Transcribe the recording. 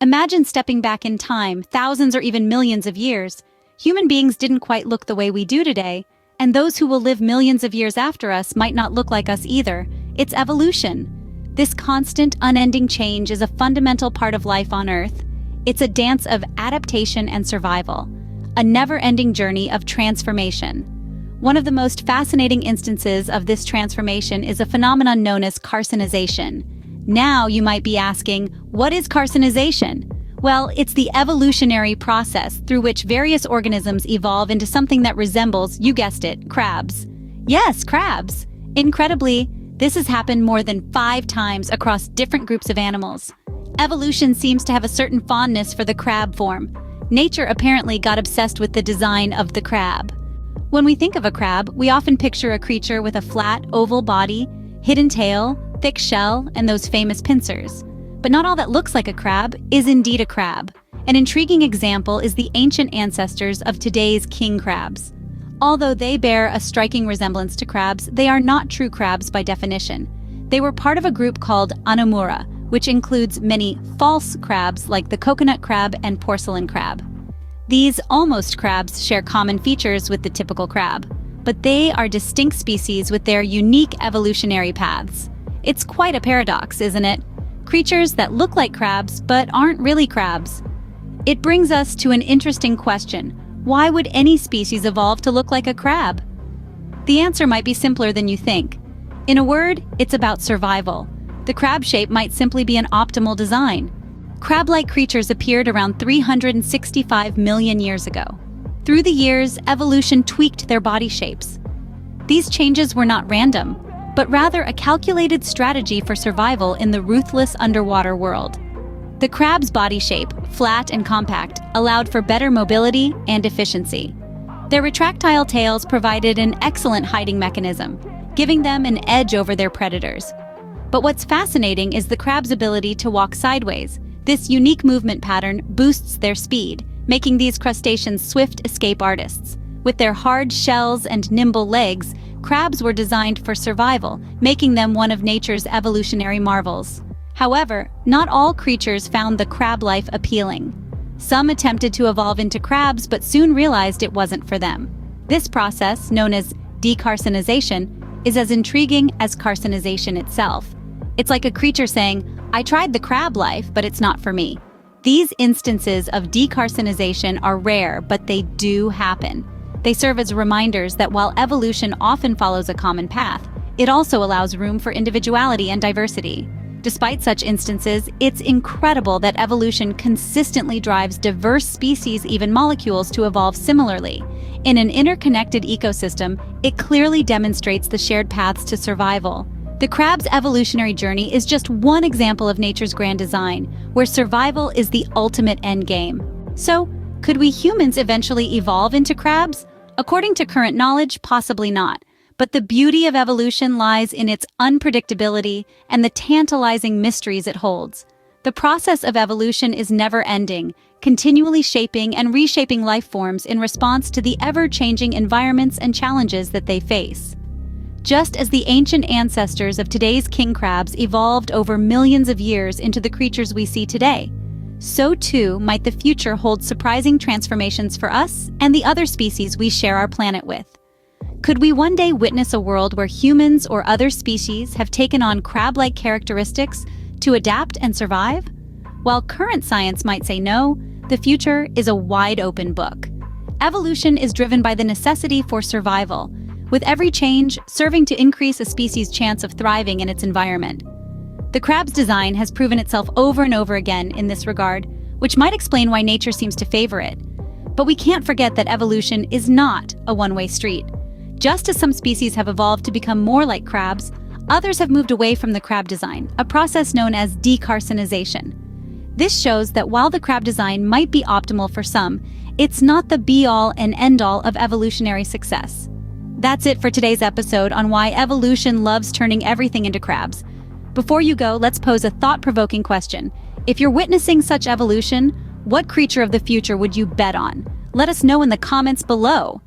Imagine stepping back in time, thousands or even millions of years. Human beings didn't quite look the way we do today, and those who will live millions of years after us might not look like us either. It's evolution. This constant, unending change is a fundamental part of life on Earth. It's a dance of adaptation and survival, a never-ending journey of transformation. One of the most fascinating instances of this transformation is a phenomenon known as carcinization. Now you might be asking, what is carcinization? Well, it's the evolutionary process through which various organisms evolve into something that resembles, you guessed it, crabs. Yes, crabs! Incredibly, this has happened more than 5 times across different groups of animals. Evolution seems to have a certain fondness for the crab form. Nature apparently got obsessed with the design of the crab. When we think of a crab, we often picture a creature with a flat, oval body, hidden tail, thick shell, and those famous pincers. But not all that looks like a crab is indeed a crab. An intriguing example is the ancient ancestors of today's king crabs. Although they bear a striking resemblance to crabs, they are not true crabs by definition. They were part of a group called Anomura, which includes many false crabs like the coconut crab and porcelain crab. These almost crabs share common features with the typical crab, but they are distinct species with their unique evolutionary paths. It's quite a paradox, isn't it? Creatures that look like crabs but aren't really crabs. It brings us to an interesting question. Why would any species evolve to look like a crab? The answer might be simpler than you think. In a word, it's about survival. The crab shape might simply be an optimal design. Crab-like creatures appeared around 365 million years ago. Through the years, evolution tweaked their body shapes. These changes were not random, but rather a calculated strategy for survival in the ruthless underwater world. The crab's body shape, flat and compact, allowed for better mobility and efficiency. Their retractile tails provided an excellent hiding mechanism, giving them an edge over their predators. But what's fascinating is the crab's ability to walk sideways. This unique movement pattern boosts their speed, making these crustaceans swift escape artists. With their hard shells and nimble legs, crabs were designed for survival, making them one of nature's evolutionary marvels. However, not all creatures found the crab life appealing. Some attempted to evolve into crabs but soon realized it wasn't for them. This process, known as decarcinization, is as intriguing as carcinization itself. It's like a creature saying, "I tried the crab life, but it's not for me." These instances of decarcinization are rare, but they do happen. They serve as reminders that while evolution often follows a common path, it also allows room for individuality and diversity. Despite such instances, it's incredible that evolution consistently drives diverse species, even molecules, to evolve similarly. In an interconnected ecosystem, it clearly demonstrates the shared paths to survival. The crab's evolutionary journey is just one example of nature's grand design, where survival is the ultimate endgame. So, could we humans eventually evolve into crabs? According to current knowledge, possibly not. But the beauty of evolution lies in its unpredictability and the tantalizing mysteries it holds. The process of evolution is never-ending, continually shaping and reshaping life forms in response to the ever-changing environments and challenges that they face. Just as the ancient ancestors of today's king crabs evolved over millions of years into the creatures we see today, so too might the future hold surprising transformations for us and the other species we share our planet with. Could we one day witness a world where humans or other species have taken on crab-like characteristics to adapt and survive? While current science might say no, the future is a wide-open book. Evolution is driven by the necessity for survival, with every change serving to increase a species' chance of thriving in its environment. The crab's design has proven itself over and over again in this regard, which might explain why nature seems to favor it. But we can't forget that evolution is not a one-way street. Just as some species have evolved to become more like crabs, others have moved away from the crab design, a process known as decarcinization. This shows that while the crab design might be optimal for some, it's not the be-all and end-all of evolutionary success. That's it for today's episode on why evolution loves turning everything into crabs. Before you go, let's pose a thought-provoking question. If you're witnessing such evolution, what creature of the future would you bet on? Let us know in the comments below.